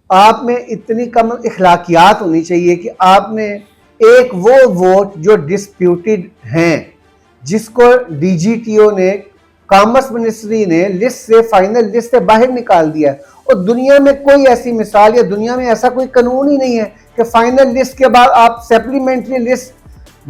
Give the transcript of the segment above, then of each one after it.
आप में इतनी कम इखलाकियात होनी चाहिए कि आपने एक वो वोट जो डिस्प्यूटेड हैं, जिसको डीजीटीओ ने, कॉमर्स मिनिस्ट्री ने लिस्ट से, फाइनल लिस्ट से बाहर निकाल दिया। और दुनिया में कोई ऐसी मिसाल या दुनिया में ऐसा कोई कानून ही नहीं है कि फाइनल लिस्ट के बाद आप supplementary list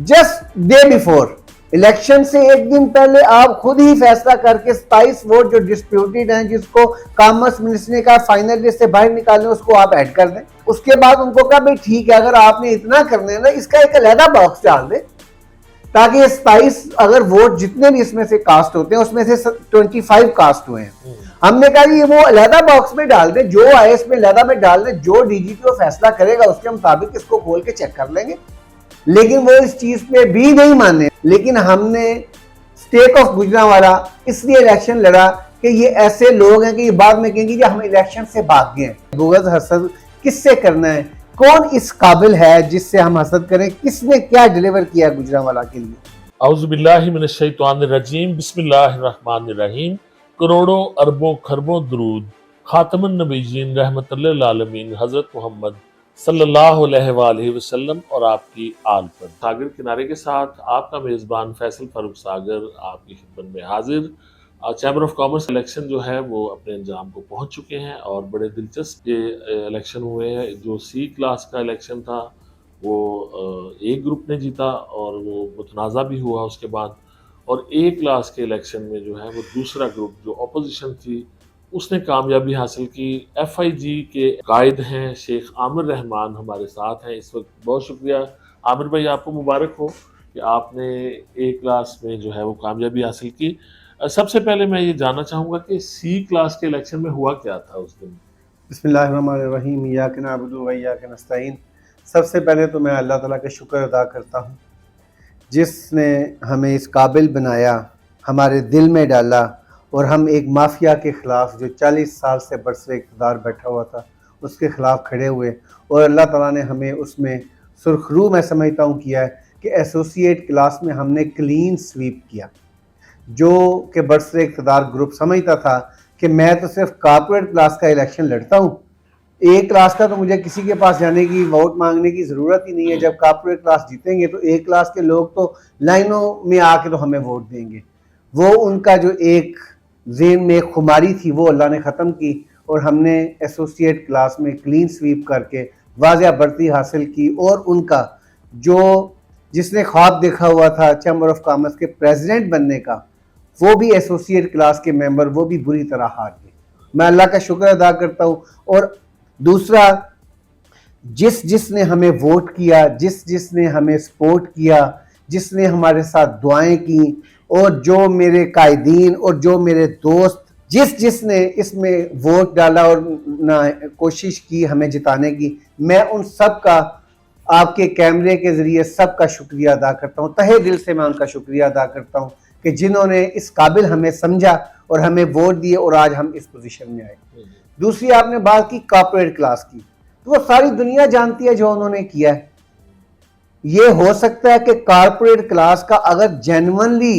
just day before election से एक दिन पहले आप खुद ही फैसला करके 27 वोट जो डिस्प्यूटेड हैं, जिसको कॉमर्स मिनिस्ट्री ने कहा फाइनल लिस्ट से बाहर निकालने, उसको आप ऐड कर दें। उसके बाद उनको कहा भाई ठीक है, अगर आपने इतना करना है ना, इसका एक अलहदा बॉक्स डाल दें, ताकि 27 अगर वोट जितने भी इसमें से कास्ट होते हैं उसमें से 25 कास्ट हुए हैं। हमने कहा ये वो अलहदा बॉक्स में डाल दें, जो आए इसमें अलहदा में डाल दें, जो डीजीपी फैसला करेगा उसके मुताबिक इसको खोल के चेक कर लेंगे। लेकिन वो इस चीज पे भी नहीं माने। लेकिन हमने स्टेट ऑफ गुजरांवाला इसलिए इलेक्शन लड़ा कि ये ऐसे लोग हैं कि ये बाद में कहेंगे कि हम इलेक्शन से भाग गए। बुग़्ज़ हसद किससे करना है, कौन इस काबिल है जिससे हम हसद करें, किसने क्या डिलीवर किया गुजरांवाला के लिए। औज़ु बिल्लाहि मिनश शैतानिर रजीम, बिस्मिल्लाहिर रहमानिर रहीम। करोड़ों अरबों खरबों दुरूद खातमुन नबीयीन रहमतुल लिल आलमीन हजरत मोहम्मद सल्लल्लाहु अलैहि वसल्लम और आपकी आल पर। सागर किनारे के साथ आपका मेज़बान फैसल फारूक सागर आपकी खिदमत में हाजिर। चैम्बर ऑफ कॉमर्स इलेक्शन जो है वो अपने अंजाम को पहुंच चुके हैं और बड़े दिलचस्प ये इलेक्शन हुए हैं। जो सी क्लास का इलेक्शन था वो एक ग्रुप ने जीता और वो मुतनाज़ा भी हुआ उसके बाद, और ए क्लास के इलेक्शन में जो है वो दूसरा ग्रुप जो अपोजिशन थी उसने कामयाबी हासिल की। FIG के कायद हैं शेख आमिर रहमान हमारे साथ हैं इस वक्त। बहुत शुक्रिया आमिर भाई, आपको मुबारक हो कि आपने ए क्लास में जो है वो कामयाबी हासिल की। सबसे पहले मैं ये जानना चाहूँगा कि सी क्लास के इलेक्शन में हुआ क्या था उस दिन। बिस्मिल्लाहिर्रहमानिर्रहीम, इय्याका नअबुदु व इय्याका नस्तईन। सबसे पहले तो मैं अल्लाह ताला का शुक्र अदा करता हूँ जिसने हमें इस काबिल बनाया, हमारे दिल में डाला, और हम एक माफिया के ख़िलाफ़ जो 40 साल से बरसरे इक़्तिदार बैठा हुआ था उसके ख़िलाफ़ खड़े हुए। और अल्लाह ताला ने हमें उसमें सुरखरू मैं समझता हूँ किया है कि एसोसिएट क्लास में हमने क्लीन स्वीप किया। जो कि बरसरे इक़्तिदार ग्रुप समझता था कि मैं तो सिर्फ कॉर्पोरेट क्लास का इलेक्शन लड़ता हूँ, ए क्लास का तो मुझे किसी के पास जाने की, वोट मांगने की ज़रूरत ही नहीं है। जब कॉर्पोरेट क्लास जीतेंगे तो ए क्लास के लोग तो लाइनों में आके तो हमें वोट देंगे। वो उनका जो एक ज़हन में खुमारी थी वो अल्लाह ने ख़त्म की और हमने एसोसिएट क्लास में क्लीन स्वीप करके वाज़िया बढ़ती हासिल की। और उनका जो जिसने ख्वाब देखा हुआ था चैम्बर ऑफ कॉमर्स के प्रेसिडेंट बनने का, वो भी एसोसिएट क्लास के मेंबर, वो भी बुरी तरह हार गए। मैं अल्लाह का शुक्र अदा करता हूँ। और दूसरा, जिसने हमें वोट किया, जिसने हमें सपोर्ट किया, जिसने हमारे साथ दुआएं की, और जो मेरे कायदीन और जो मेरे दोस्त जिसने इसमें वोट डाला और ना कोशिश की हमें जिताने की, मैं उन सब का आपके कैमरे के ज़रिए सबका शुक्रिया अदा करता हूँ। तहे दिल से मैं उनका शुक्रिया अदा करता हूँ कि जिन्होंने इस काबिल हमें समझा और हमें वोट दिए और आज हम इस पोजीशन में आए। दूसरी, आपने बात की कॉर्पोरेट क्लास की, तो वो सारी दुनिया जानती है जो उन्होंने किया है। ये हो सकता है कि कॉर्पोरेट क्लास का अगर जेन्युइनली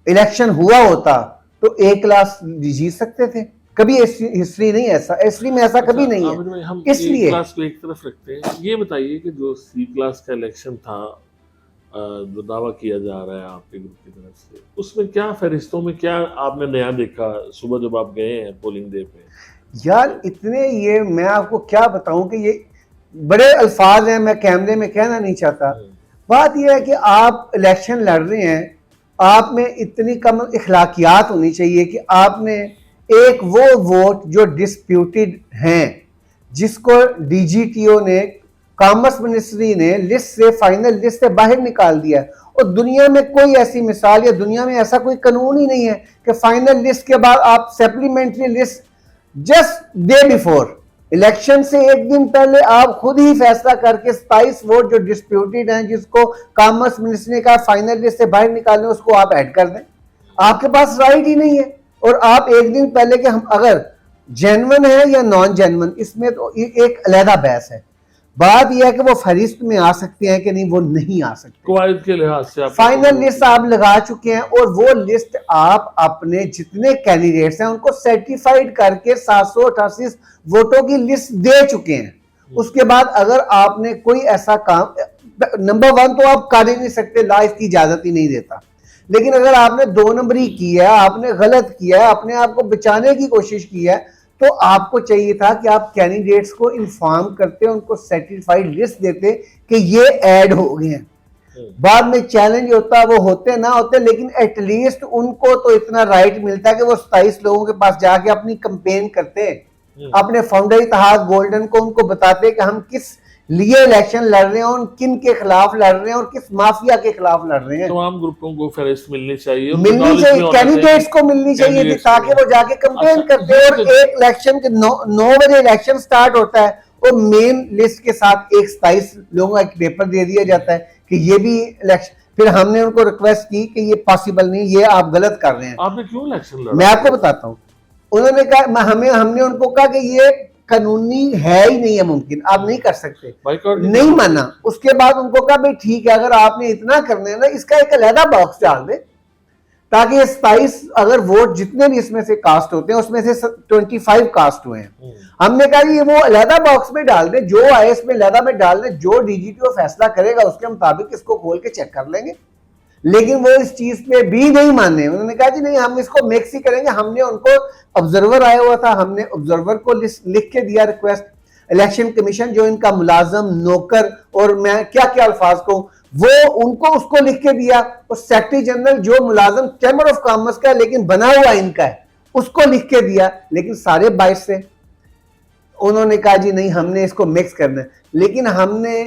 इलेक्शन हुआ होता तो ए क्लास जीत सकते थे। कभी हिस्ट्री नहीं, ऐसा हिस्ट्री में ऐसा कभी नहीं है। हम इसलिए ए क्लास को एक तरफ रखते हैं। ये बताइए कि जो सी क्लास का इलेक्शन था जो दावा किया जा रहा है आपके ग्रुप की तरफ से, उसमें क्या फहरिस्तों में क्या आपने नया देखा सुबह जब आप गए हैं पोलिंग डे पे? यार इतने, ये मैं आपको क्या बताऊं कि ये बड़े अल्फाज हैं, मैं कैमरे में कहना नहीं चाहता। बात यह है कि आप इलेक्शन लड़ रहे हैं, आप में इतनी कम इखलाकियात होनी चाहिए कि आपने एक वो वोट जो डिस्प्यूटेड हैं, जिसको डीजीटीओ ने, कॉमर्स मिनिस्ट्री ने लिस्ट से, फाइनल लिस्ट से बाहर निकाल दिया। और दुनिया में कोई ऐसी मिसाल या दुनिया में ऐसा कोई कानून ही नहीं है कि फाइनल लिस्ट के बाद आप supplementary list just day before election से एक दिन पहले आप खुद ही फैसला करके 27 वोट जो डिस्प्यूटेड हैं, जिसको कॉमर्स मिनिस्ट्री ने कहा फाइनल लिस्ट से बाहर निकालने, उसको आप ऐड कर दें। आपके पास राइट ही नहीं है। और आप एक दिन पहले के हम अगर जेन्युइन है या नॉन जेन्युइन, इसमें तो एक अलहदा बहस है। बात यह है कि वो फहरिस्त में आ सकते हैं कि नहीं, वो नहीं आ सकते। कवायद के लिहाज से आप फाइनल लिस्ट आप लगा चुके हैं और वो लिस्ट आप अपने जितने कैंडिडेट्स हैं उनको सर्टिफाइड करके 788 वोटों की लिस्ट दे चुके हैं। उसके बाद अगर आपने कोई ऐसा काम, नंबर 1 तो आप कर ही नहीं सकते, ला इसकी इजाजत ही नहीं देता। लेकिन अगर आपने 2 नंबरी की है, आपने गलत किया है, अपने आप को बचाने की कोशिश की है, तो आपको चाहिए था कि आप कैंडिडेट्स को इन्फॉर्म करते, उनको सर्टिफाइड लिस्ट देते कि ये ऐड हो गए हैं। बाद में चैलेंज होता, वो होते ना होते, लेकिन एटलीस्ट उनको तो इतना राइट मिलता है कि वो 27 लोगों के पास जाके अपनी कंपेन करते, अपने फाउंडर इत्तेहाद गोल्डन को उनको बताते कि हम किस लिए इलेक्शन लड़ रहे हैं और किन के खिलाफ लड़ रहे हैं और किस माफिया के खिलाफ लड़ रहे हैं। तमाम ग्रुपों को फहरिस्त मिलनी चाहिए, कैंडिडेट्स को मिलनी चाहिए ताकि वो जाके कंपेन करते हैं। और एक इलेक्शन के 9 बजे इलेक्शन स्टार्ट होता है और मेन लिस्ट के साथ एक 27 लोगों का एक पेपर दे दिया जाता है कि ये भी इलेक्शन। फिर हमने उनको रिक्वेस्ट की कि ये पॉसिबल नहीं, ये आप गलत कर रहे हैं। आपने क्यों इलेक्शन लड़ा? मैं आपको बताता हूँ। उन्होंने कहा, हमने उनको कहा कि ये कानूनी है ही नहीं है, मुमकिन आप नहीं कर सकते, नहीं माना। उसके बाद उनको कहा भाई ठीक है, अगर आपने इतना करना है ना, इसका एक अलहदा बॉक्स डाल दे ताकि 27 अगर वोट जितने भी इसमें से कास्ट होते हैं उसमें से 25 कास्ट हुए हैं। हमने कहा ये वो अलहदा बॉक्स में डाल दे, जो आए इसमें अलहदा में डाल दे, जो डीजीटीओ फैसला करेगा उसके मुताबिक इसको खोल के चेक कर लेंगे। लेकिन वो इस चीज पे भी नहीं माने। उन्होंने कहा जी नहीं, हम इसको मिक्स ही करेंगे। हमने उनको, ऑब्जर्वर आया हुआ था, हमने ऑब्जर्वर को लिख के दिया रिक्वेस्ट। इलेक्शन कमीशन जो इनका मुलाजम, नौकर और मैं क्या क्या अल्फाज को, वो उनको उसको लिख के दिया। और सेक्रेटरी जनरल जो मुलाजम चैम्बर ऑफ कॉमर्स का है लेकिन बना हुआ इनका है, उसको लिख के दिया। लेकिन सारे 22 से उन्होंने कहा जी नहीं, हमने इसको मिक्स करना है। लेकिन हमने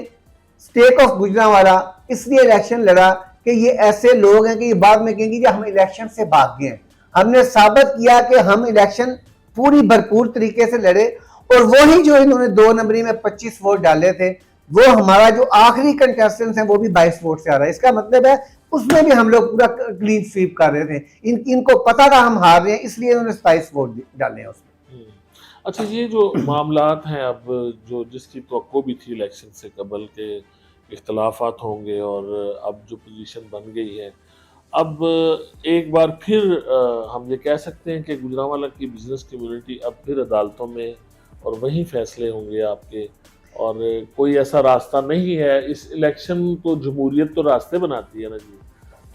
स्टेट ऑफ गुजरांवाला इसलिए इलेक्शन लड़ा कि ये ऐसे लोग हैं कि ये बाद में कहेंगे कि हम इलेक्शन से भाग गए हैं। हमने साबित किया कि हम इलेक्शन पूरी भरपूर तरीके से लड़े और वही जो इन्होंने 2 नंबरी में 25 वोट डाले थे, वो हमारा जो आखिरी कंटेस्टेंट है वो भी 22 वोट से आ रहा है। इसका मतलब है उसमें भी हम लोग पूरा क्लीन स्वीप कर रहे थे। इनको पता था हम हार रहे हैं, इसलिए इन्होंने 27 वोट डाले हैं उसमें। अच्छा, ये जो मामलात हैं अब, जो जिसकी तवक्को भी थी इलेक्शन से कबल के इख्तलाफात होंगे और अब जो पोजीशन बन गई है, अब एक बार फिर हम ये कह सकते हैं कि गुजरांवाला की बिजनेस कम्युनिटी अब फिर अदालतों में और वहीं फैसले होंगे आपके, और कोई ऐसा रास्ता नहीं है। इस इलेक्शन को जमहूरियत तो रास्ते बनाती है ना जी,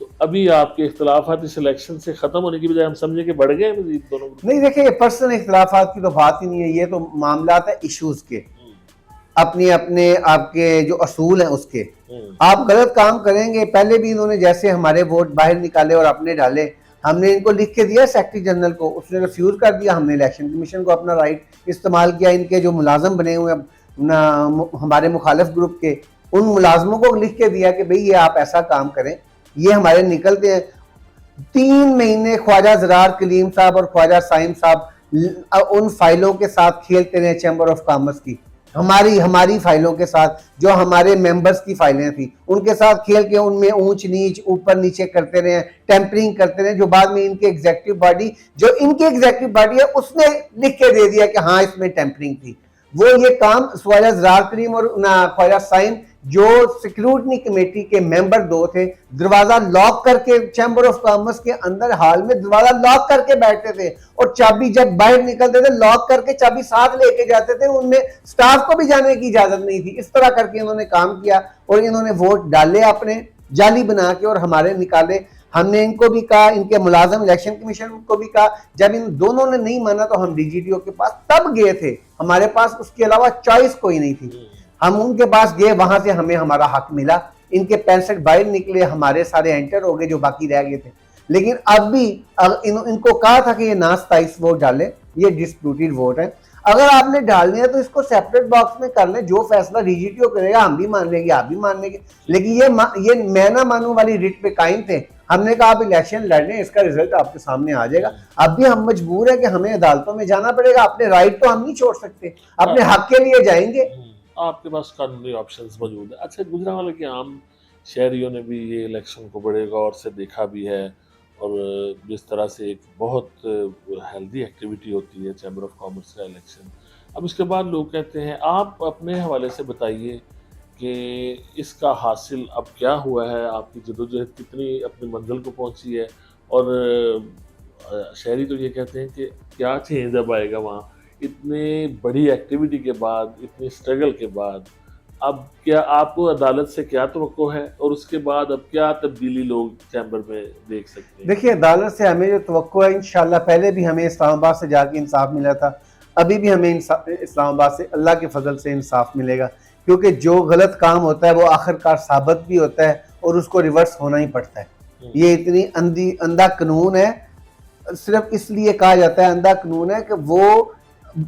तो अभी आपके इख्तलाफात इस इलेक्शन से खत्म होने की बजाय हम समझे कि बढ़ गए मजीद दोनों? नहीं, देखिए ये पर्सनल इख्तलाफात की तो बात ही नहीं है, ये तो मामलात है इश्यूज के, अपने अपने आपके जो असूल हैं उसके। आप गलत काम करेंगे, पहले भी इन्होंने जैसे हमारे वोट बाहर निकाले और अपने डाले, हमने इनको लिख के दिया सेक्रेटरी जनरल को, उसने रिफ्यूज कर दिया। हमने इलेक्शन कमीशन को अपना राइट इस्तेमाल किया। इनके जो मुलाजम बने हुए हमारे मुखालिफ ग्रुप के, उन मुलाजमों को लिख के दिया कि भाई ये आप ऐसा काम करें, ये हमारे निकलते हैं। 3 महीने ख्वाजा ज़रार कलीम साहब और ख्वाजा साइम साहब उन फाइलों के साथ खेलते रहे, चैम्बर ऑफ कॉमर्स की हमारी फाइलों के साथ, जो हमारे मेंबर्स की फाइलें थी उनके साथ खेल के उनमें ऊंच नीच ऊपर नीचे करते रहे, टेम्परिंग करते रहे, जो बाद में इनके एग्जीक्यूटिव बॉडी है उसने लिख के दे दिया कि हाँ इसमें टेम्परिंग थी। वो ये काम ख्वाजा ज़रार करीम और ख्वाजा साइम जो सिक्योरिटी कमेटी के मेंबर 2 थे, दरवाजा लॉक करके चैम्बर ऑफ कॉमर्स के अंदर हॉल में दरवाजा लॉक करके बैठते थे और चाबी जब बाहर निकलते थे लॉक करके चाबी साथ लेके जाते थे। उनमें स्टाफ को भी जाने की इजाजत नहीं थी। इस तरह करके इन्होंने काम किया और इन्होंने वोट डाले अपने जाली बना के और हमारे निकाले। हमने इनको भी कहा, इनके मुलाजम इलेक्शन कमीशन को भी कहा। जब इन दोनों ने नहीं माना तो हम डीजीटीओ के पास तब गए थे, हमारे पास उसके अलावा चॉइस कोई नहीं थी। हम उनके पास गए, वहां से हमें हमारा हक मिला। इनके 65 बाहर निकले, हमारे सारे एंटर हो गए जो बाकी रह गए थे। लेकिन अब भी इनको कहा था कि ये ना 27 वोट डाले, ये डिस्प्यूटेड वोट है। अगर आपने डालने हैं तो इसको सेपरेट बॉक्स में कर लें, जो फैसला डीजीटीओ करेगा हम भी मान लेंगे, आप भी मान लेंगे। लेकिन ये मैं ना मानू वाली रिट पे कायम थे। हमने कहा आप इलेक्शन लड़ने, इसका रिजल्ट आपके सामने आ जाएगा। अब भी हम मजबूर है कि हमें अदालतों में जाना पड़ेगा। अपने राइट तो हम नहीं छोड़ सकते, अपने हक के लिए जाएंगे। आपके पास कानूनी ऑप्शंस मौजूद है। अच्छा, गुजरांवाला के आम शहरियों ने भी ये इलेक्शन को बड़े गौर से देखा भी है, और जिस तरह से एक बहुत हेल्दी एक्टिविटी होती है चैम्बर ऑफ कॉमर्स का इलेक्शन, अब इसके बाद लोग कहते हैं, आप अपने हवाले से बताइए कि इसका हासिल अब क्या हुआ है, आपकी जदोजहद कितनी अपनी मंजिल को पहुंची है, और शहरी तो ये कहते हैं कि क्या चेंज अब आएगा वहाँ, इतने बड़ी एक्टिविटी के बाद, इतने स्ट्रगल के बाद, अब क्या आपको अदालत से क्या तवक्को है, और उसके बाद अब क्या तब्दीली लोग चैम्बर में देख सकते हैं? देखिए, अदालत से हमें जो तवक्को है, इंशाल्लाह पहले भी हमें इस्लामाबाद से जाके इंसाफ मिला था, अभी भी हमें इस्लामाबाद से अल्लाह के फजल से इंसाफ मिलेगा, क्योंकि जो गलत काम होता है वो आखिरकार साबित भी होता है और उसको रिवर्स होना ही पड़ता है। ये इतनी अंधा कानून है, सिर्फ इसलिए कहा जाता है अंधा कानून है कि वो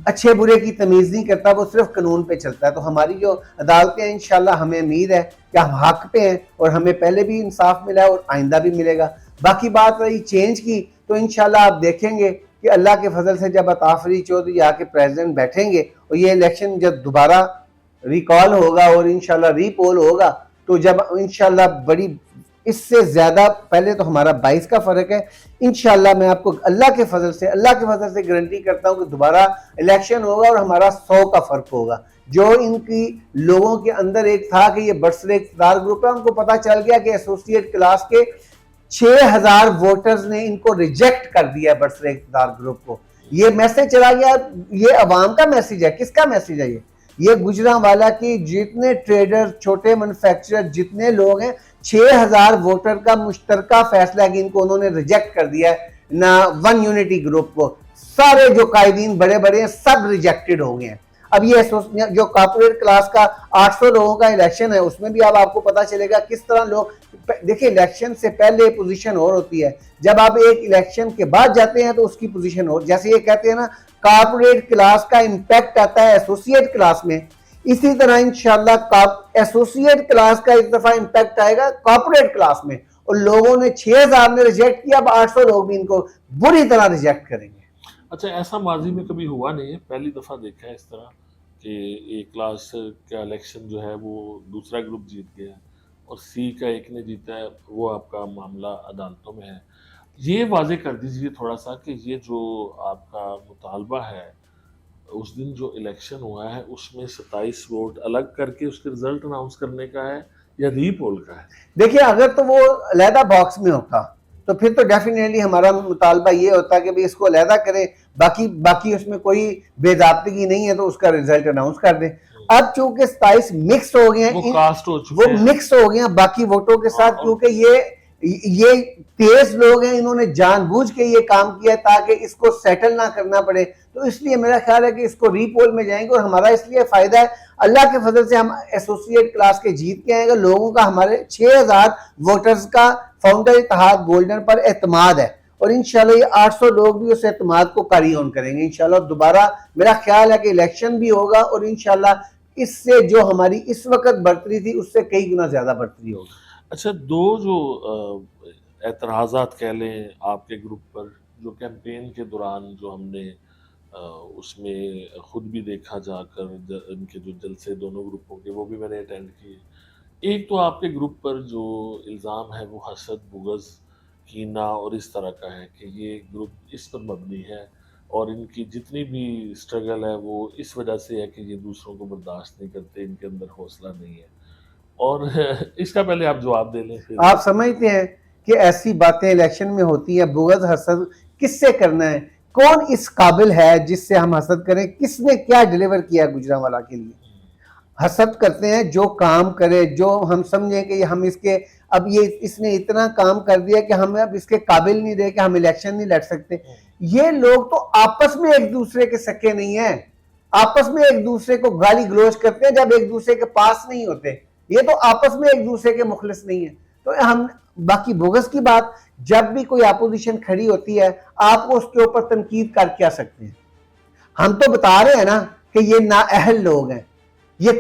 अच्छे बुरे की तमीज़ नहीं करता, वो सिर्फ कानून पे चलता है। तो हमारी जो अदालतें हैं, इंशाल्लाह हमें उम्मीद है कि हम हक पे हैं, और हमें पहले भी इंसाफ मिला है और आइंदा भी मिलेगा। बाकी बात रही चेंज की, तो इंशाल्लाह आप देखेंगे कि अल्लाह के फजल से जब अता फरीद चौधरी आके प्रेसिडेंट बैठेंगे और ये इलेक्शन जब दोबारा रिकॉल होगा और इंशाल्लाह रीपोल होगा, तो जब इंशाल्लाह बड़ी इससे ज़्यादा, पहले तो हमारा 22 का फ़र्क है, इंशाल्लाह मैं आपको अल्लाह के फजल से गारंटी करता हूँ कि दोबारा इलेक्शन होगा और हमारा 100 का फ़र्क होगा। जो इनकी लोगों के अंदर एक था कि ये बरसरे इक़्तिदार ग्रुप है, उनको पता चल गया कि एसोसिएट क्लास के 6000 वोटर्स ने इनको रिजेक्ट कर दिया बरसरे इक़्तिदार ग्रुप को। ये मैसेज चला गया, ये अवाम का मैसेज है, किसका मैसेज है ये गुजरांवाला की जितने ट्रेडर, छोटे मैन्युफैक्चरर, जितने लोग हैं, 6000 वोटर का मुश्तरका फैसला है कि इनको उन्होंने रिजेक्ट कर दिया है ना। वन यूनिटी ग्रुप को सारे जो कायदीन बड़े बड़े हैं सब रिजेक्टेड हो गए हैं। अब ये जो कॉर्पोरेट क्लास का 800 लोगों का इलेक्शन है, उसमें भी अब आपको पता चलेगा किस तरह लोग, देखिए इलेक्शन से पहले पोजीशन और होती है, जब आप एक इलेक्शन के बाद जाते हैं तो उसकी पोजीशन और, जैसे ये कहते हैं ना कॉर्पोरेट क्लास का इंपैक्ट आता है एसोसिएट क्लास में, इसी तरह इंशाल्लाह एसोसिएट क्लास का इस दफा इंपैक्ट आएगा कॉर्पोरेट क्लास में। और लोगों ने 6000 ने रिजेक्ट किया, अब 800 लोग भी इनको बुरी तरह रिजेक्ट करेंगे। अच्छा, ऐसा माजी में कभी हुआ नहीं है, पहली दफ़ा देखा है इस तरह कि एक क्लास का इलेक्शन जो है वो दूसरा ग्रुप जीत गया और सी का एक ने जीता है, वो आपका मामला अदालतों में है। ये वाजे कर दीजिए थोड़ा सा कि ये जो आपका मुतालबा है, उस दिन जो इलेक्शन हुआ है उसमें 27 वोट अलग करके उसके रिजल्ट अनाउंस करने का है या रीपोल का है? देखिए, अगर तो वो अलहदा बॉक्स में होता तो फिर तो डेफिनेटली हमारा मुतालबा ये होता कि भाई इसको अलहदा करें, बाकी उसमें कोई बेज़ाब्तगी नहीं है तो उसका रिजल्ट अनाउंस कर दें। अब चूंकि 27 मिक्स हो गए हैं, वो कास्ट हो चुके हैं, वो मिक्स हो गए हैं बाकी वोटों के साथ, क्योंकि ये तेज लोग हैं, इन्होंने जानबूझ के ये काम किया ताकि इसको सेटल ना करना पड़े। तो इसलिए मेरा ख्याल है कि इसको रीपोल में जाएंगे और हमारा इसलिए फायदा है, अल्लाह के फजल से हम एसोसिएट क्लास के जीत के आएंगे। लोगों का हमारे 6000 वोटर्स का फाउंडर इत्तेहाद गोल्डन पर एतमाद है और इंशाल्लाह ये 800 लोग भी उस एतमाद को कैरी ऑन करेंगे। इंशाल्लाह दोबारा मेरा ख्याल है कि इलेक्शन भी होगा और इंशाल्लाह इससे जो हमारी इस वक्त बढ़तरी थी उससे कई गुना ज्यादा बढ़तरी होगी। अच्छा, दो जो एतराज़ात कह लें आपके ग्रुप पर, जो कैंपेन के दौरान जो हमने उसमें खुद भी देखा जाकर, इनके जो जलसे दोनों ग्रुपों के वो भी मैंने अटेंड किए। एक तो आपके ग्रुप पर जो इल्ज़ाम है वो हसद, बुग़्ज़, कीना और इस तरह का है कि ये ग्रुप इस पर मबनी है और इनकी जितनी भी स्ट्रगल है वो इस वजह से है कि ये दूसरों को बर्दाश्त नहीं करते, इनके अंदर हौसला नहीं है। और इसका पहले आप जवाब दे लें फिर। आप समझते हैं कि ऐसी बातें इलेक्शन में होती हैं, बुग़्ज़ हसद किससे करना है? कौन इस काबिल है जिससे हम हसद करें? किसने क्या डिलीवर किया गुजरांवाला के लिए? हसद करते हैं जो काम करे, जो हम समझें कि हम इसके, अब ये इसने इतना काम कर दिया कि हम अब इसके काबिल नहीं रहे कि हम इलेक्शन नहीं लड़ सकते। ये लोग तो आपस में एक दूसरे के सके नहीं है, आपस में एक दूसरे को गाली गलौज करते हैं जब एक दूसरे के पास नहीं होते। ये तो आपस में एक दूसरे के मुखलिस नहीं है। तो हम बाकी बोगस की बात, जब भी कोई अपोजिशन खड़ी होती है आप उसके ऊपर तनकीद कर क्या सकते हैं? हम तो बता रहे हैं ना कि ये नाअहल लोग हैं, ये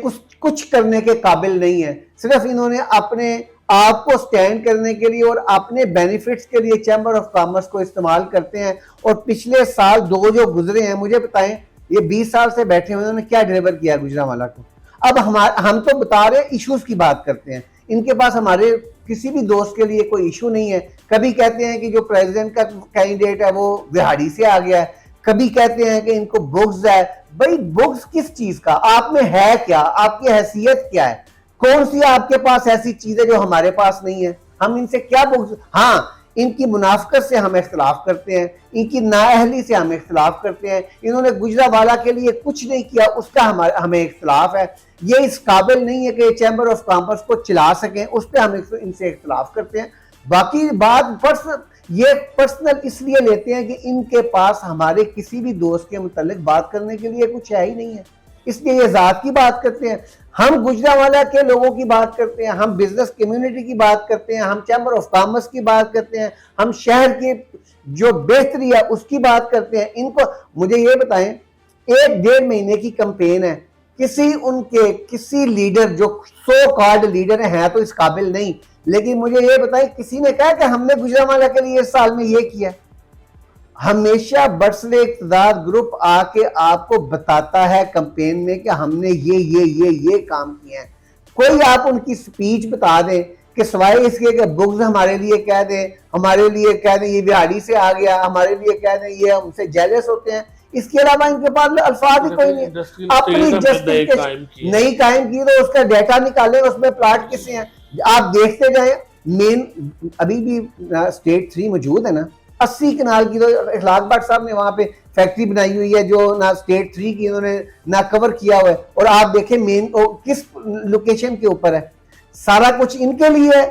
कुछ करने के काबिल नहीं है। सिर्फ इन्होंने अपने आप को स्टैंड करने के लिए और अपने बेनिफिट्स के लिए चैम्बर ऑफ कॉमर्स को इस्तेमाल करते हैं। और पिछले साल 2 जो गुजरे हैं, मुझे बताएं ये 20 साल से बैठे हुए उन्होंने क्या डिलीवर किया गुजरांवाला को? अब हम तो बता रहे हैं, इश्यूज की बात करते हैं। इनके पास हमारे किसी भी दोस्त के लिए कोई इशू नहीं है। कभी कहते हैं कि जो प्रेसिडेंट का कैंडिडेट है वो बिहाड़ी से आ गया है, कभी कहते हैं कि इनको बुग़्ज़ है, भाई बुग्स किस चीज का, आप में है क्या, आपकी हैसियत क्या है, कौन सी आपके पास ऐसी चीज है जो हमारे पास नहीं है, हम इनसे क्या बुग्स। हाँ, इनकी मुनाफकत से हम इख्तलाफ करते हैं, इनकी नाअहली से हम इख्तलाफ करते हैं, इन्होंने गुजरावाला के लिए कुछ नहीं किया उसका हमें इख्तलाफ है, ये इस काबिल नहीं है कि चैम्बर ऑफ कॉमर्स को चला सकें, उस पर हम इनसे इख्तलाफ करते हैं। बाकी बात ये पर्सनल इसलिए लेते हैं कि इनके पास हमारे किसी भी दोस्त के मुतालिक बात करने के लिए कुछ है ही नहीं है, इसलिए ये जात की बात करते हैं। हम गुजरावाला के लोगों की बात करते हैं, हम बिजनेस कम्युनिटी की बात करते हैं, हम चैम्बर ऑफ कॉमर्स की बात करते हैं, हम शहर की जो बेहतरी है उसकी बात करते हैं। इनको मुझे ये बताएं, 1-1.5 महीने की कैंपेन है, किसी लीडर जो सो कॉल्ड लीडर है तो इस काबिल नहीं, लेकिन मुझे ये बताएं किसी ने कहा कि हमने गुजरावाला के लिए इस साल में ये किया। हमेशा बरसले इक़्तिदार ग्रुप आके आपको बताता है कैंपेन में कि हमने ये काम किए हैं। कोई आप उनकी स्पीच बता दें कि सिवाय इसके कि बुग्स हमारे लिए कह दें, हमारे लिए कह दें ये बिहाड़ी से आ गया, हमारे लिए कह दें ये हमसे जेलस होते हैं, इसके अलावा इनके पास अल्फाज ही कोई नहीं। अपनी जस्टिफिकेशन नहीं कायम की तो उसका डाटा निकालें, उसमें प्लाट किसे हैं आप देखते जाएं। मेन अभी भी स्टेट 3 मौजूद है ना, 80 कनाल की, तो इखलाक भट्ट साहब ने वहां पे फैक्ट्री बनाई हुई है जो ना स्टेट 3 की इन्होंने ना कवर किया हुआ है, और आप देखें मेन किस लोकेशन के ऊपर है, सारा कुछ इनके लिए है।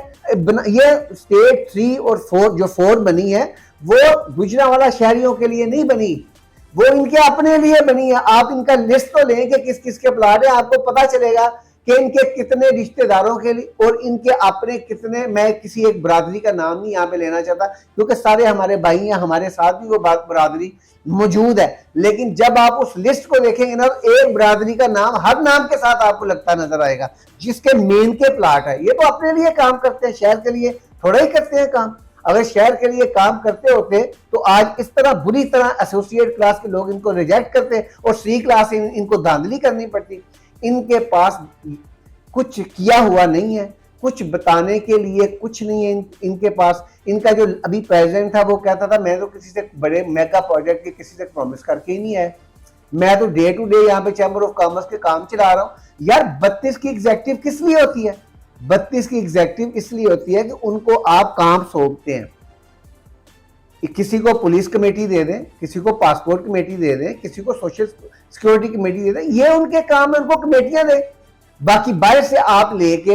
ये स्टेट 3 और 4 जो 4 बनी है वो गुजरावाला शहरियों के लिए नहीं बनी, वो इनके अपने लिए बनी है। आप इनका लिस्ट तो लें कि किस किस के प्लाट है, आपको पता चलेगा कि इनके कितने रिश्तेदारों के लिए और इनके अपने कितने। मैं किसी एक बरादरी का नाम नहीं यहाँ पे लेना चाहता क्योंकि सारे हमारे भाई हैं, हमारे साथ भी वो बरादरी मौजूद है, लेकिन जब आप उस लिस्ट को देखेंगे ना तो एक बरादरी का नाम हर नाम के साथ आपको लगता नजर आएगा जिसके मेन के प्लाट है। ये तो अपने लिए काम करते हैं, शहर के लिए थोड़ा ही करते हैं काम। अगर शहर के लिए काम करते होते तो आज इस तरह बुरी तरह एसोसिएट क्लास के लोग इनको रिजेक्ट करते और सी क्लास इनको धांधली करनी पड़ती। इनके पास कुछ किया हुआ नहीं है, कुछ बताने के लिए कुछ नहीं है इनके पास। इनका जो अभी प्रेसिडेंट था वो कहता था मैं तो किसी से बड़े मेगा प्रोजेक्ट के किसी से प्रॉमिस करके ही नहीं आया, मैं तो डे टू डे यहाँ पे चैम्बर ऑफ कॉमर्स के काम चला रहा हूँ। यार 32 की एग्जेक्टिव किस लिए होती है? 32 की एग्जेक्टिव इसलिए होती है कि उनको आप काम सौंपते हैं, किसी को पुलिस कमेटी दे दें, किसी को पासपोर्ट कमेटी दे दें, किसी को सोशल सिक्योरिटी कमेटी दे दें, ये उनके काम है, उनको कमेटियां दें। बाकी बाहर से आप लेके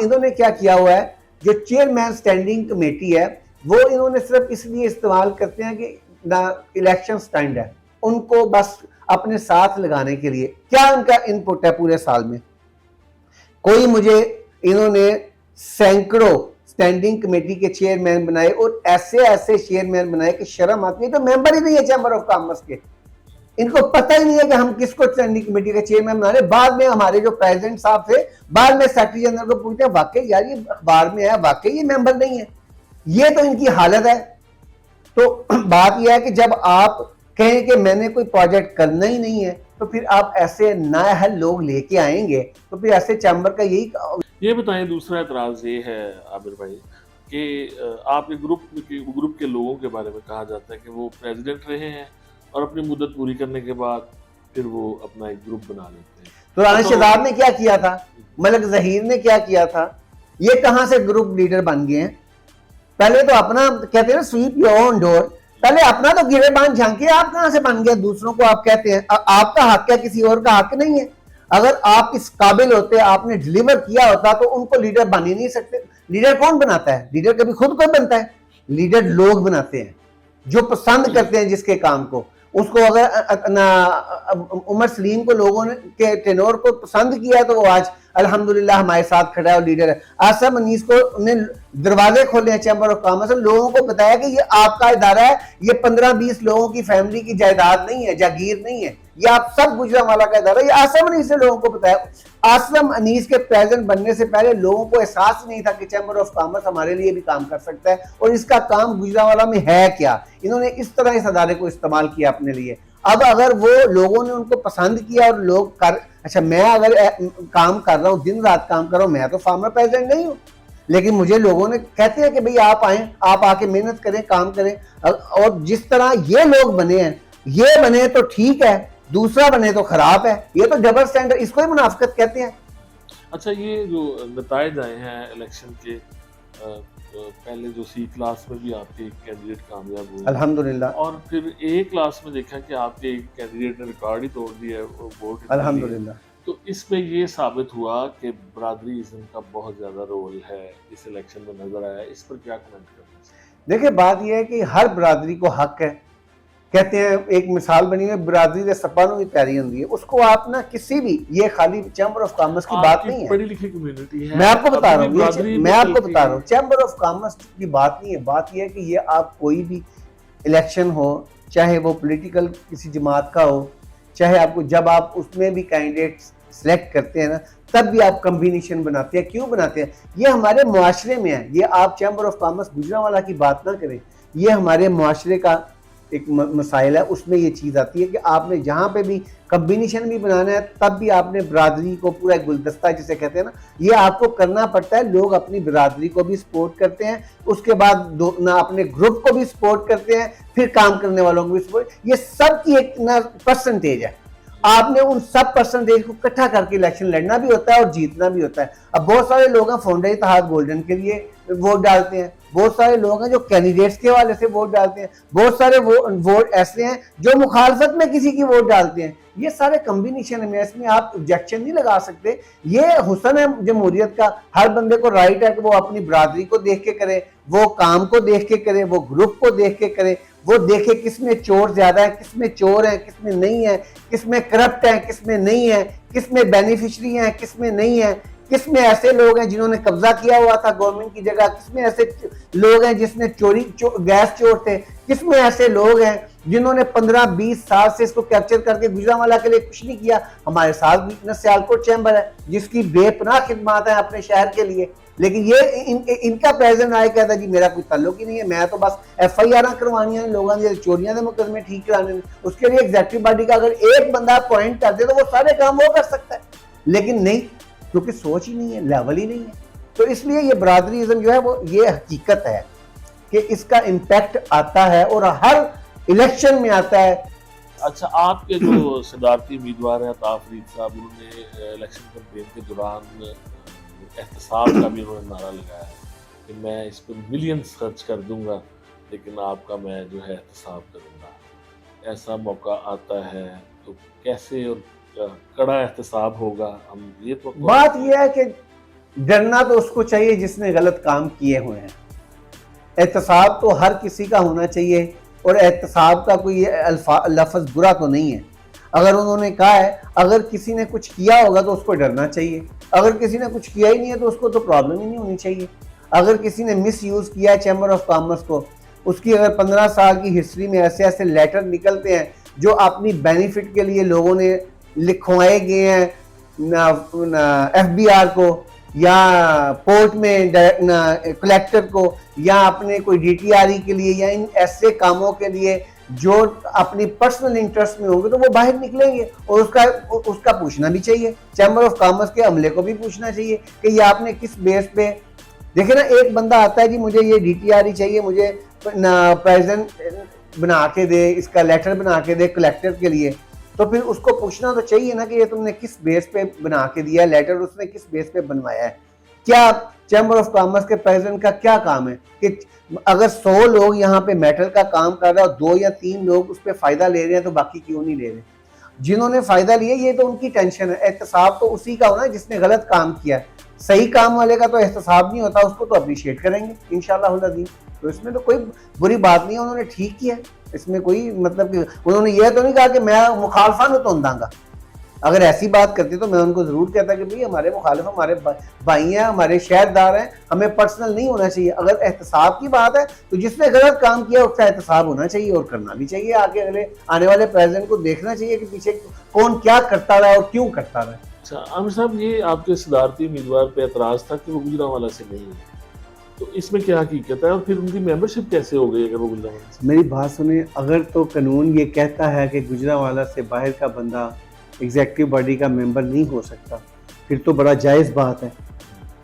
इन्होंने क्या किया हुआ है, जो चेयरमैन स्टैंडिंग कमेटी है वो इन्होंने सिर्फ इसलिए इस्तेमाल करते हैं कि ना इलेक्शन स्टैंड है, उनको बस अपने साथ लगाने के लिए। क्या उनका इनपुट है पूरे साल में? कोई मुझे इन्होंने सैकड़ों स्टैंडिंग कमेटी के चेयरमैन बनाए और ऐसे चेयरमैन बनाए कि शर्म आती है। तो मेंबर ही नहीं है चैम्बर ऑफ कॉमर्स के, इनको पता ही नहीं है कि हम किसको स्टैंडिंग कमेटी का चेयरमैन बना रहे। बाद में हमारे जो प्रेसिडेंट साहब थे बाद में सेक्रेटरी जनरल को पूछते हैं वाकई यार ये अखबार में है, वाकई ये मेंबर नहीं है। ये तो इनकी हालत है। तो बात यह है कि जब आप कहें कि मैंने कोई प्रोजेक्ट करना ही नहीं है तो फिर आप ऐसे नाअहल लोग लेके आएंगे तो फिर ऐसे चैम्बर का यही। ये बताएं, दूसरा एतराज ये है आबिर भाई कि आपके ग्रुप के लोगों के बारे में कहा जाता है कि वो प्रेसिडेंट रहे हैं और अपनी मुद्दत पूरी करने के बाद फिर वो अपना एक ग्रुप बना लेते हैं। तो राना शहजाद ने क्या किया था, मलिक जहीर ने क्या किया था, ये कहां से ग्रुप लीडर बन गए हैं? पहले तो अपना कहते हैं ना स्वीप योर ओन डोर, पहले अपना तो गिरेबान झांके, आप कहां से बन गए? दूसरों को आप कहते हैं आपका हक है, किसी और का हक नहीं है। अगर आप इस काबिल होते, आपने डिलीवर किया होता तो उनको लीडर बन ही नहीं सकते। लीडर कौन बनाता है? लीडर कभी खुद को बनता है, लीडर लोग बनाते हैं जो पसंद करते हैं जिसके काम को। उसको अगर उमर सलीम को लोगों ने के टेनोर को पसंद किया तो वो आज अल्हम्दुलिल्लाह हमारे साथ खड़ा है और लीडर है। आसम अनीस को ने दरवाजे खोले हैं चैम्बर ऑफ कॉमर्स, लोगों को बताया कि ये आपका इदारा है, ये 15-20 लोगों की फैमिली की जायदाद नहीं है, जागीर नहीं है, ये आप सब गुजरांवाला का इदारा है। ये आसम अनीस ने लोगों को बताया। आसम अनीस के प्रेसिडेंट बनने से पहले लोगों को एहसास नहीं था कि चैम्बर ऑफ कॉमर्स हमारे लिए भी काम कर सकता है और इसका काम गुजरांवाला में है क्या। इन्होंने इस तरह इस अदारे को इस्तेमाल किया अपने लिए। अब अगर वो लोगों ने उनको पसंद किया और लोग कर, अच्छा मैं अगर काम कर रहा हूँ, दिन रात काम कर रहा हूँ, मैं तो फार्मर प्रेसिडेंट नहीं हूँ, लेकिन मुझे लोगों ने कहते हैं कि भाई आप आए, आप आके मेहनत करें, काम करें। और जिस तरह ये लोग बने हैं, ये बने तो ठीक है, दूसरा बने तो खराब है। ये तो डबल स्टैंडर्ड, इसको ही मुनाफिकत कहते हैं। अच्छा, ये जो नताइज आए हैं इलेक्शन के, पहले जो सी क्लास में भी आपके कैंडिडेट कामयाब हुए, अल्हम्दुलिल्लाह, और फिर ए क्लास में देखा कि आपके कैंडिडेट ने रिकॉर्ड ही तोड़ दिया है, वो वोट ही नहीं लिए। अल्हम्दुलिल्लाह। तो इसमें ये साबित हुआ कि बरादरीज़्म का बहुत ज़्यादा रोल है, इस इलेक्शन में नजर आया। इस पर क्या कमेंट करना चाहिए? देखिए, बात यह है कि हर बरादरी को हक है। कहते हैं, एक मिसाल बनी है, बरादरी दे सपानों की प्यारी होती है। उसको आप ना किसी भी, ये खाली चैम्बर ऑफ कॉमर्स की बात नहीं है, पढ़ी लिखी कम्युनिटी है, मैं आपको बता रहा हूँ, बरादरी मैं आपको बता रहा हूँ, चैम्बर ऑफ कॉमर्स की बात नहीं है। बात यह है कि ये आप कोई भी इलेक्शन हो, चाहे वो पॉलिटिकल किसी जमात का हो, चाहे आपको, जब आप उसमें भी कैंडिडेट सेलेक्ट करते हैं ना, तब भी आप कम्बिनेशन बनाते हैं। क्यों बनाते हैं? ये हमारे मुआशरे में है। ये आप चैम्बर ऑफ कॉमर्स गुजरांवाला की बात ना करें, ये हमारे मुआशरे का एक मसाइल है। उसमें ये चीज़ आती है कि आपने जहाँ पे भी कम्बिनेशन भी बनाना है, तब भी आपने बरादरी को पूरा एक गुलदस्ता जिसे कहते हैं ना, ये आपको करना पड़ता है। लोग अपनी बरादरी को भी सपोर्ट करते हैं, उसके बाद ना अपने ग्रुप को भी सपोर्ट करते हैं, फिर काम करने वालों को भी सपोर्ट। ये सब की एक ना परसेंटेज है। आपने उन सब परसेंटेज को इकट्ठा करके इलेक्शन लड़ना भी होता है और जीतना भी होता है। अब बहुत सारे लोग हैं फाउंडर इत्तेहाद गोल्डन के लिए वोट डालते हैं, बहुत सारे लोग हैं जो कैंडिडेट्स के हवाले से वोट डालते हैं, बहुत सारे वोट ऐसे हैं जो मुखालफत में किसी की वोट डालते हैं। ये सारे कम्बिनेशन में, इसमें आप ऑब्जेक्शन नहीं लगा सकते। ये हुस्न है जमहूरियत का। हर बंदे को राइट है कि वो अपनी बरादरी को देख के करे, वो काम को देख के करे, वो ग्रुप को देख के करे, वो देखे किसमें चोर ज्यादा है, किसमें चोर है, किसमें नहीं है, किसमें करप्ट है, किसमें नहीं है, किसमें बेनिफिशरी है, किसमें नहीं है, किसमें ऐसे लोग हैं जिन्होंने कब्जा किया हुआ था गवर्नमेंट की जगह, किसमें ऐसे लोग हैं जिसने गैस चोर थे, किसमें ऐसे लोग हैं जिन्होंने 15-20 साल से इसको कैप्चर करके गुजरांवाला के लिए कुछ नहीं किया। हमारे साथ भी सियालकोट चैम्बर है जिसकी बेपनाह खिदमत है अपने शहर के लिए, लेकिन ये इनका प्रेजेंट आया कहता जी मेरा कोई ताल्लुक ही नहीं है, मैं तो बस FIR करवानी है लोगों ने, चोरियां के मुकदमे ठीक कराने। उसके लिए एग्जेक्टिव बॉडी का अगर एक बंदा अपॉइंट कर दे तो वो सारे काम वो कर सकता है, लेकिन नहीं, क्योंकि सोच ही नहीं है, लेवल ही नहीं है। तो इसलिए ये बरादरीज़्म जो है वो ये हकीकत है कि इसका इम्पैक्ट आता है और हर इलेक्शन में आता है। अच्छा, आपके जो सदारती उम्मीदवार है अता फरीद साहब, उन्होंने इलेक्शन कैंपेन के दौरान एहतसाब का भी उन्होंने नारा लगाया है कि मैं इस पर मिलियंस खर्च कर दूंगा, लेकिन आपका मैं जो है एहतसाब करूंगा। ऐसा मौका आता है तो कैसे और कड़ा एहतसाब होगा? हम ये तो बात यह है कि डरना तो उसको चाहिए जिसने गलत काम किए हुए हैं। एहतसाब तो हर किसी का होना चाहिए, और एहतसाब का कोई लफ्ज़ बुरा तो नहीं है। अगर उन्होंने कहा है, अगर किसी ने कुछ किया होगा तो उसको डरना चाहिए, अगर किसी ने कुछ किया ही नहीं है तो उसको तो प्रॉब्लम ही नहीं होनी चाहिए। अगर किसी ने मिस यूज़ किया है चैम्बर ऑफ कॉमर्स को, उसकी अगर 15 साल की हिस्ट्री में ऐसे ऐसे लेटर निकलते हैं जो अपनी बेनिफिट के लिए लोगों ने लिखवाए गए हैं FBR को या पोर्ट में कलेक्टर को या अपने कोई DTRE के लिए या इन ऐसे कामों के लिए जो अपनी पर्सनल इंटरेस्ट में होंगे, तो वो बाहर निकलेंगे और उसका पूछना भी चाहिए। चैम्बर ऑफ कॉमर्स के अमले को भी पूछना चाहिए कि ये आपने किस बेस पे, देखे ना, एक बंदा आता है जी मुझे ये DTRE चाहिए, मुझे प्रेजेंट बना के दे, इसका लेटर बना के दे कलेक्टर के लिए, तो फिर उसको पूछना तो चाहिए ना कि ये तुमने किस बेस पे बना के दिया लेटर, उसने किस बेस पे बनवाया है। क्या चैम्बर ऑफ कॉमर्स के प्रेसिडेंट का क्या काम है कि अगर 100 लोग यहाँ पे मेटल का काम कर रहे हैं और 2 या 3 लोग उस पर फायदा ले रहे हैं तो बाकी क्यों नहीं ले रहे? जिन्होंने फायदा लिया ये तो उनकी टेंशन है। एहतसाब तो उसी का होना जिसने गलत काम किया। सही काम वाले का तो एहतसाब नहीं होता, उसको तो अप्रिशिएट करेंगे इंशाअल्लाह अज़ीम। तो इसमें तो कोई बुरी बात नहीं है, उन्होंने ठीक किया। इसमें कोई मतलब कि उन्होंने यह तो नहीं कहा कि मैं मुखालफा न तो दांगा। अगर ऐसी बात करती तो मैं उनको जरूर कहता कि भाई हमारे मुखालिफ हमारे भाई हैं, हमारे शहरदार हैं, हमें पर्सनल नहीं होना चाहिए। अगर एहतसाब की बात है तो जिसने गलत काम किया उसका एहतसाब होना चाहिए और करना भी चाहिए। आगे अगले आने वाले प्रेसिडेंट को देखना चाहिए कि पीछे कौन क्या करता रहा और क्यों करता रहा। अच्छा आमिर साहब, ये आपके सदारती उम्मीदवार पे एतराज था कि वो गुजरांवाला से नहीं है, तो इसमें क्या हकीकत है और फिर उनकी मेंबरशिप कैसे हो गई अगर वो गुजरांवाला से? मेरी बात सुनिए, अगर तो कानून ये कहता है कि गुजरांवाला से बाहर का बंदा एग्जेक्टिव बॉडी का मेंबर नहीं हो सकता, फिर तो बड़ा जायज़ बात है।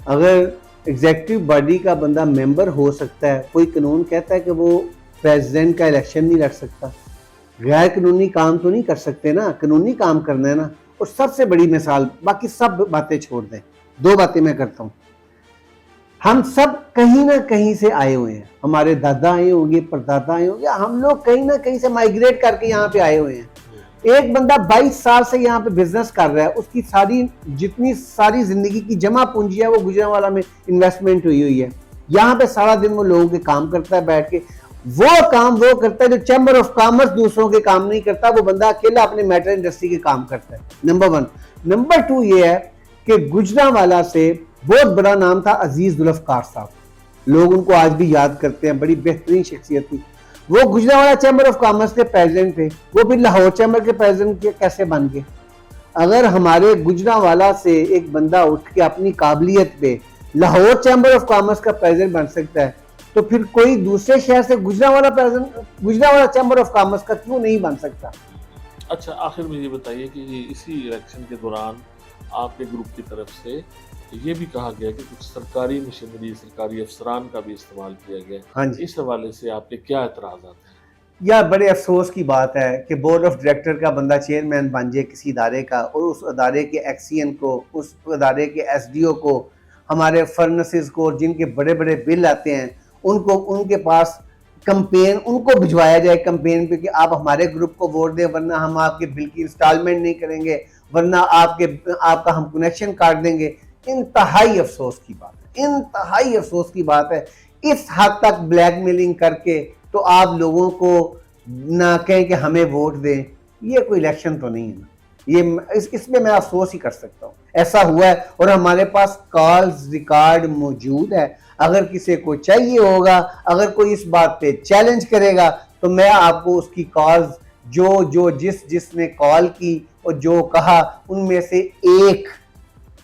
अगर एग्जेक्टिव बॉडी का बंदा मेंबर हो सकता है, कोई कानून कहता है कि वो प्रेसिडेंट का इलेक्शन नहीं लड़ सकता, गैर कानूनी काम तो नहीं कर सकते ना, कानूनी काम करना है ना। और सबसे बड़ी मिसाल, बाकी सब बातें छोड़ दें, दो बातें मैं करता हूँ। हम सब कहीं ना कहीं से आए हुए हैं, हमारे दादा आए होंगे, परदादा आए होंगे, हम लोग कहीं ना कहीं से माइग्रेट करके यहाँ पे आए हुए हैं। एक बंदा 22 साल से यहाँ पे बिजनेस कर रहा है, उसकी सारी जितनी सारी जिंदगी की जमा पूंजी है वो गुजरांवाला में इन्वेस्टमेंट हुई है। यहाँ पे सारा दिन वो लोगों के काम करता है, बैठ के वो काम वो करता है जो चैम्बर ऑफ कॉमर्स दूसरों के काम नहीं करता। वो बंदा अकेला अपने मेटल इंडस्ट्री के काम करता है, नंबर 1। नंबर 2 ये है कि गुजरांवाला से बहुत बड़ा नाम था अजीज जुल्फकार साहब, लोग उनको आज भी याद करते हैं, बड़ी बेहतरीन शख्सियत थी। वो गुजरांवाला चैम्बर ऑफ कॉमर्स के प्रेसिडेंट थे, वो फिर लाहौर चैम्बर के प्रेसिडेंट कैसे बन गए? अगर हमारे गुजरांवाला से एक बंदा उठ के अपनी काबिलियत पे लाहौर चैम्बर ऑफ कॉमर्स का प्रेसिडेंट बन सकता है, तो फिर कोई दूसरे शहर से गुजरांवाला चैम्बर ऑफ कॉमर्स का क्यों नहीं बन सकता? अच्छा, आखिर में ये बताइए कि इसी इलेक्शन के दौरान आपके ग्रुप की तरफ से ये भी कहा गया कि कुछ सरकारी मशीनरी, सरकारी अफसरान का भी इस्तेमाल किया गया। हाँ जी। इस हवाले से आपके क्या एतराज़ात हैं? यार बड़े अफसोस की बात है कि बोर्ड ऑफ डायरेक्टर का बंदा चेयरमैन बन जाए किसी इदारे का, और उस अदारे के एक्सीएन को, उस अदारे के एसडीओ को, हमारे फर्नेसेस को, जिनके बड़े बड़े बिल आते हैं, उनको उनके पास कंपेन उनको भिजवाया जाए कंपेन पे कि आप हमारे ग्रुप को वोट दें, वरना हम आपके बिल की इंस्टॉलमेंट नहीं करेंगे, वरना आपका हम कनेक्शन काट देंगे। इंतहाई अफसोस की बात है, इंतहाई अफसोस की बात है। इस हद तक ब्लैकमेलिंग करके तो आप लोगों को ना कहें कि हमें वोट दें, ये कोई इलेक्शन तो नहीं है ना। ये इसमें मैं अफसोस ही कर सकता हूँ, ऐसा हुआ है और हमारे पास कॉल्स रिकॉर्ड मौजूद है। अगर किसी को चाहिए होगा, अगर कोई इस बात पे चैलेंज करेगा, तो मैं आपको उसकी कॉल्स जो जिसने कॉल की और जो कहा, उनमें से एक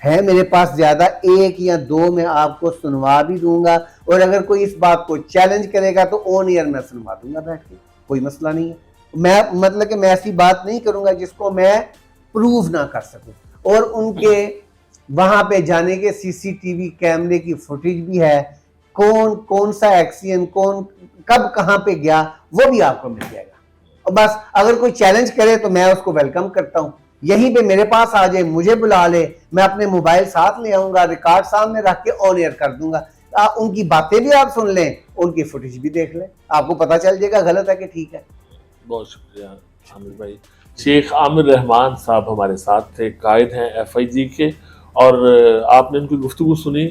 है मेरे पास, ज्यादा एक या दो मैं आपको सुनवा भी दूंगा। और अगर कोई इस बात को चैलेंज करेगा तो ऑन एयर मैं सुनवा दूंगा बैठ के, कोई मसला नहीं है। मैं मतलब कि मैं ऐसी बात नहीं करूंगा जिसको मैं प्रूव ना कर सकूं। और उनके वहां पे जाने के सीसीटीवी कैमरे की फुटेज भी है, कौन सा एक्सीएन कौन कब कहां पे गया वो भी आपको मिल जाएगा। और बस अगर कोई चैलेंज करे तो मैं उसको वेलकम करता हूं, यहीं पे मेरे पास आ जाए, मुझे बुला ले, मैं अपने मोबाइल साथ ले आऊंगा, रिकॉर्ड सामने रख के ऑन एयर कर दूंगा। उनकी बातें भी आप सुन लें, उनकी फुटेज भी देख लें, आपको पता चल जाएगा गलत है कि ठीक है। बहुत शुक्रिया आमिर भाई। शेख आमिर रहमान साहब हमारे साथ थे, कायद हैं एफआईजी के, और आपने उनकी गुफ्तगू सुनी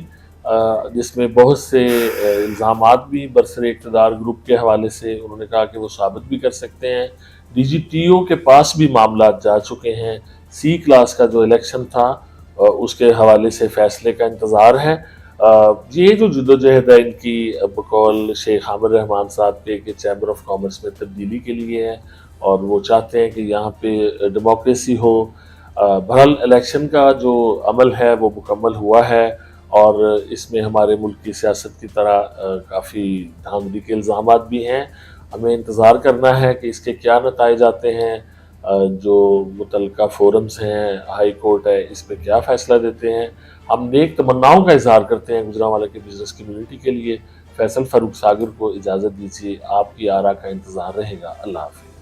जिसमें बहुत से इल्ज़ामात भी बरसरे इक़्तिदार ग्रुप के हवाले से उन्होंने कहा कि वो साबित भी कर सकते हैं। डीजीटीओ के पास भी मामला जा चुके हैं। सी क्लास का जो इलेक्शन था उसके हवाले से फैसले का इंतज़ार है। ये जो जदोजहद है इनकी बकौल शेख आमिर रहमान साहब के चैम्बर ऑफ कॉमर्स में तब्दीली के लिए है, और वो चाहते हैं कि यहाँ पे डेमोक्रेसी हो। बहरहाल इलेक्शन का जो अमल है वो मुकम्मल हुआ है, और इसमें हमारे मुल्क की सियासत की तरह काफ़ी धांधली के इल्ज़ामात भी हैं। हमें इंतज़ार करना है कि इसके क्या नताइज आते हैं, जो मुतल्लिका फोरम्स हैं, हाई कोर्ट है, इस पर क्या फ़ैसला देते हैं। हम नेक तमन्नाओं का इज़हार करते हैं गुजरांवाला की बिज़नेस कम्युनिटी के लिए। फैसल फ़ारूक सागर को इजाज़त दीजिए, आपकी आरा का इंतज़ार रहेगा। अल्लाह हाफ़िज़।